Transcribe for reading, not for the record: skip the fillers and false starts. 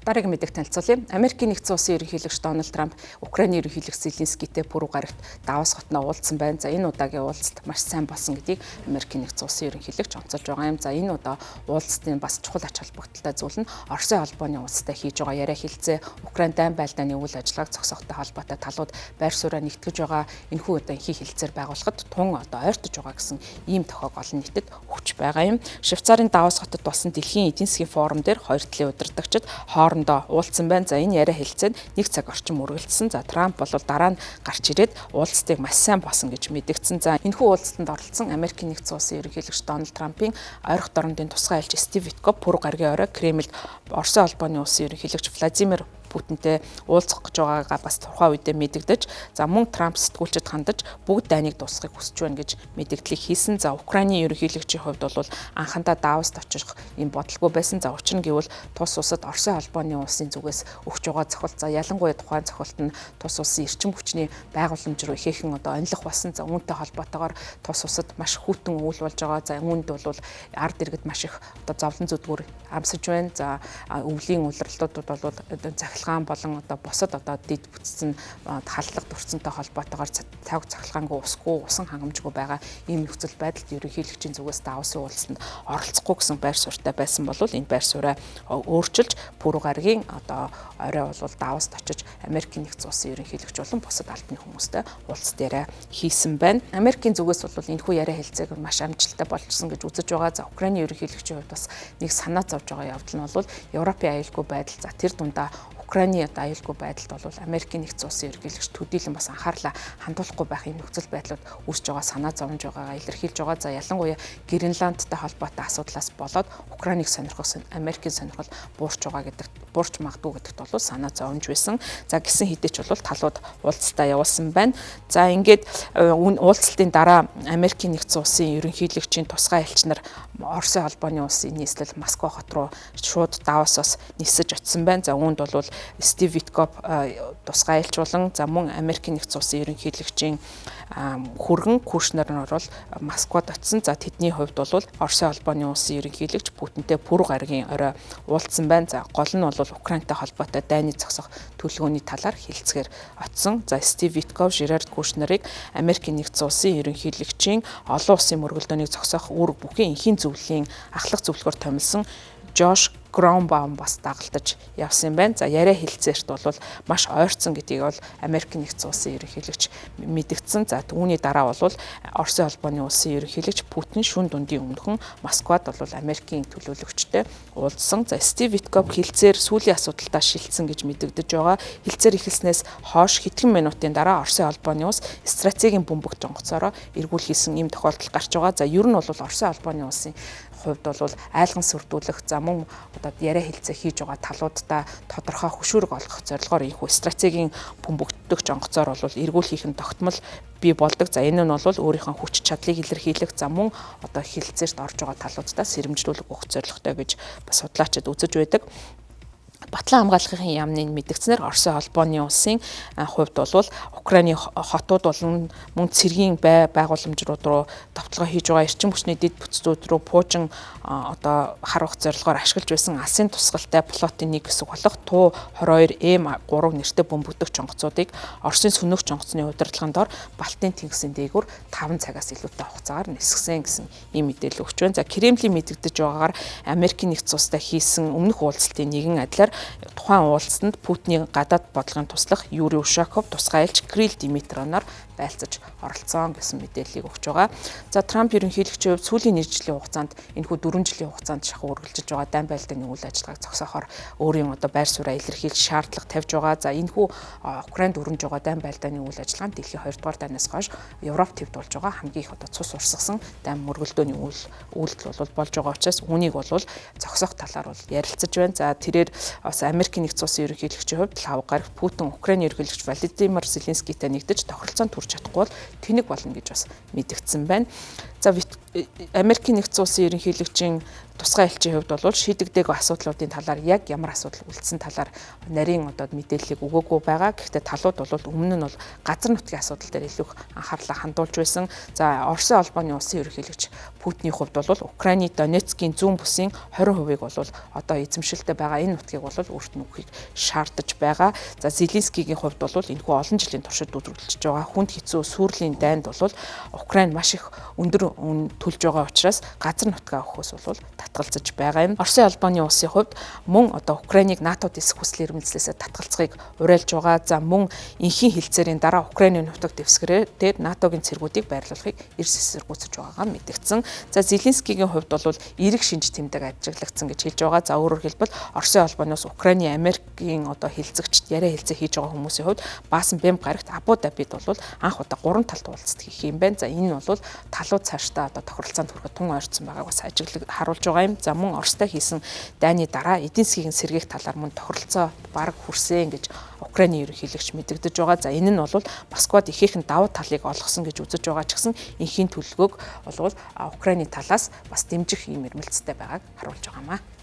Дараагийн мэдээлэл танилцуулъя. Америкийн нэгдсэн улсын ерөнхийлөгч Дональд Трамп Украиний ерөнхийлөгч Зеленскийтэй пүрэв гарагт Давос хотноо уулзсан байна. За энэ удаагийн уулзалт маш сайн болсон гэдгийг Америкийн нэгдсэн улсын ерөнхийлөгч онцолж байгаа юм. За энэ удаа уулзалтын бас чухал ач холбогдолтой зүйл нь Оросын холбооны улстай хийж байгаа яриа хэлцээ, Украин дайн байлдааны үйл ажиллагааг зогсоохтой холбоотой талууд байр сууриа нэгтгэж байгаа энэхүү удаагийн хэлцээр байгуулахад тун одоо ойртож байгаа гэсэн ийм тохиог олон нийтэд өгч байгаа юм. Швейцарын Давос хотод болсон дэлхийн эдийн засгийн форум дээр хоёр талын удирдагчид хоорондоо уулзсан байна. За энэ яриа хэлцээнд 1 цаг орчим үргэлжилсэн. За Трамп бол дараа нь гарч ирээд уулзалтыг маш сайн болсон гэж мэдгдсэн. За энэхүү уулзалтанд оролцсон Америкийн нэгдсэн улсын ерөнхийлөгч Дональд Трампын ойрхон дорнодын тусгай айлч Стив Витков пүрэв гарагийн орой Кремльд Оросын холбооны улсын ерөнхийлөгч Владимир Путинтэй уулзах гэж байгаагаа бас тухайн үедээ мэдэгдэж, за мөн Трамп сэтгүүлчид хандаж бүгд дайныг дуусгахыг хүсэж байна гэж мэдээлэл хийсэн. За Украиний ерөнхийлөгчийн хувьд бол анхандаа Давост очих юм бодлого байсан. За учир нь гэвэл тус улсад Оросын холбооны улсын зүгээс өгч байгаа цохилт, за ялангуяа тухайн цохилт нь тус улсын эрчим хүчний байгууламж руу ихээхэн одоо онилох болсон. За үүнтэй холбоотойгоор тус улсад маш хүйтэн үйл болж байгаа. За үүнд бол ард иргэд маш их одоо зовлон зүдгүүр амсаж байна. За өвлийн улирлуудад бол цахилгаан болон одоо бусад одоо дид бүтцэн халдлага дурцсантай холбоотойгоор цаг цахилгаангүй усгүй усан хангамжгүй байгаа ийм нөхцөл байдалд ерөнхийлөгчийн зүгээс Давосын уулзалтанд оролцохгүй гэсэн байр суурьтай байсан бол энэ байр сууриа өөрчилж пүрэв гарагийн одоо орой бол Давост очиж Америкийн нэгдсэн улсын ерөнхийлөгч болон бусад албаны хүмүүстэй уулзалт яриа хийсэн байна. Америкийн зүгээс бол энэхүү яриа хэлцээг маш амжилттай болжсон гэж үзэж байгаа. За Украиний ерөнхийлөгчийн хувьд бас нэг санаа зовж байгаа явдал нь бол Европын аюулгүй байдал, за тэр дундаа Украиний одоо аюулгүй байдалд бол Америкийн нэгдсэн улсын ерөнхийлөгч төдийлөн бас анхаарлаа хандуулахгүй байх юм нөхцөл байдлууд үүсэж байгаа санаа зовж байгаагаа илэрхийлж байгаа. За ялангуяа Гренландтай холбоотой асуудлаас болоод Украиныг сонирхох Америкийн сонирхол буурч магадгүй гэдэгт бол санаа зовж байсан. За гисэн хэдий ч бол талууд уулзалтаа явуулсан байна. За ингээд уулзалтын дараа Америкийн нэгдсэн улсын ерөнхийлөгчийн тусгай элч нар Оросын холбооны улсын нийслэл Москва хот руу шууд Давосоос нисэж очсон байна. За үүнд бол Стив Витков тусгай элч болон за мөн Америкийн нэгдсэн улсын ерөнхийлөгчийн хүргэн Кушнер нь бол Москвад очсон. За тэдний хувьд бол Оросын холбооны улсын ерөнхийлөгч Путинтэй пүрэв гарагийн орой уулзсан байна. За гол нь бол Украинтай холбоотой дайны зогсох төлөвлөгөөний талаар хэлцгээр очсон. За Стив Витков Жерард Кушнерыг Америкийн нэгдсэн улсын ерөнхийлөгчийн олон улсын мөргөлдөөнийг зогсоох үр бүхийн энхийн зөвлөлийн ахлах зөвлөгөөр томилсон Жош Громбаум бас дагалдаж явсан байна. За яриа хэлцээрт бол маш ойрцсон гэдгийг бол Америкийн нэгдсэн улсын ерөнхийлөгч мэдгдсэн. За түүний дараа бол Оросын холбооны улсын ерөнхийлөгч Путин шүн дундын өмнөхөн Москвад бол Америкийн төлөөлөгчтэй уулзсан. За Стив Витков хэлцээр сүүлийн асуудалтаа шилжсэн гэж мэдэгдэж байгаа. Хэлцээр эхэлснээс хойш хэдхэн минутын дараа Оросын холбооны улс стратегийн бөмбөг жонгоцоороо эргүүл хийсэн ийм тохиолдол гарч байгаа. За ер нь бол Оросын холбооны улсын хувьд бол айлган сүрдүүлэх, за мөн одоо яриа хэлцээ хийж байгаа талуудаа тодорхой хөшүүрэг олгох зорилгоор ийхүү стратегийн бөмбөгдөх жонгоцоор бол эргүүл хийх нь тогтмол бий болдог. За энэ нь бол өөрийнхөө хүч чадлыг илэрхийлэх, за мөн одоо хэлцээрт орж байгаа талуудаа сэрэмжлүүлэх өгөх зорилготой гэж бас судлаачид үзэж байдаг. Батлан хамгаалахын яамны мэдгцнэр Оросын холбооны улсын хувьд бол Украиний хотууд болон мөн цэргийн байгууламжрууд руу товтлогоо хийж байгаа эрчим хүчний дэд бүтцүүд рүү пуужин одоо харуулах зорилгоор ашиглаж байсан алсын тусгалтай флотын нэг хэсэг болох Ту 22М3 нэртэй бөмбөгдөх жонгоцуудыг Оросын сөнөөх жонгоцны удирдлагын дор Балтийн тэнгисийн дээгүүр 5 цагаас илүүтэй хугацаагаар нисгэсэн гэсэн ийм мэдээлэл өгч байна. За Кремлийн мэдэгдэж байгаагаар Америкийн нэгдсэн улстай хийсэн өмнөх уулзалтын нэгэн адилаар тухайн уулзалтанд Путиний гадаад бодлогын туслах Юрий Ушаков тусгай элч Кирилл Димитровноор байлцаж оролцсон гэсэн мэдээллийг өгч байгаа. За Трамп ерөнхийлөгчийн хувьд сүүлийн 1 жилийн хугацаанд энэхүү 4 жилийн хугацаанд шахуу үргэлжлэж байгаа дайн байлдааны үйл ажиллагааг зогсоохоор өөрийн одоо байр сууриа илэрхийлж шаардлага тавьж байгаа. За энэхүү Украинд өрнөж байгаа дайн байлдааны үйл ажиллагаанд дэлхийн 2 дугаар дайнаас хойш Европ төвд болж байгаа хамгийн их одоо цус урсгасан дайн мөргөлдөөний үйлдэл болж байгаа учраас үүнийг бол зогсоох талаар бол ярилцаж байна. За тэрээр бас Америкийн нэгдсэн улсын ерөнхийлөгчийн хувьд лав гарагт Путин Украиний ерөнхийлөгч Владимир Зеленскийтэй нэгдэж тохиролцоонд хүрч чадахгүй бол тэнэг болно гэж бас мэдгдсэн байна. За Америкийн нэгдсэн улсын ерөнхийлөгчийн тусгай элчийн хувьд бол шийдэгдээгүй асуудлуудын талаар яг ямар асуудал үлдсэн талаар нарийн одоо мэдээллийг өгөөгүй байгаа. Гэхдээ талууд бол өмнө нь бол газар нутгийн асуудал дээр илүү анхаарлаа хандуулж байсан. За Оросын холбооны улсын ерөнхийлөгч Путиний хувьд бол Украиний Донецкийн зүүн бүсийн 20% бол одоо эзэмшилтэй байгаа энэ нутгийг бол өөрт нь өгөхийг шаардаж байгаа. За Зеленскийгийн хувьд бол энэхүү олон жилийн туршид үзүүлж байгаа хүнд хэцүү сүрлийн дайнд бол Украин маш их өндөр үн төлж байгаа учраас газар нутгаа өгөхөөс бол татгалзаж байгаа юм. Оросын албаны улсын хувьд мөн одоо Украиныг НАТО-д эсэх хүсэл эрмэлзлээс татгалзахыг уриалж байгаа. За мөн энхийн хилцээрийн дараа Украины нутаг дэвсгэрээр НАТО-гийн цэргүүдийг байрлуулахыг эрс эсэргүүцэж байгаагаа мэдгдсэн. За Зеленскийгийн хувьд бол эерэг шинж тэмдэг ажиглагдсан гэж хэлж байгаа. За өөрөөр хэлбэл Оросын албаноос Украины Америкийн одоо хилцэгчд яриа хэлцээ хийж байгаа хүмүүсийн хувьд баасан бэм гарагт Абу Дабид бол анх удаа 3 талд уулзалт хийх юм байна. За энэ бол талууд цаашдаа одоо тохиролцоонд хүрэхэд тун ойрцсон байгааг бас харуулж байгаа юм. За мөн Оростой хийсэн дайны дараа эдийн засгийн сэргээх талаар мөн тохиролцоо бараг хүрсэн гэж Украины ерөнхийлөгч мэдэгдэж байгаа. За энэ нь бол Москвад ихээхэн давуу талыг олгосон гэж үзэж байгаа ч гэсэн энхийн төлөвлөгөөг бол Украины талаас бас дэмжих юм эрмэлзэлтэй байгааг харуулж байгаамаа.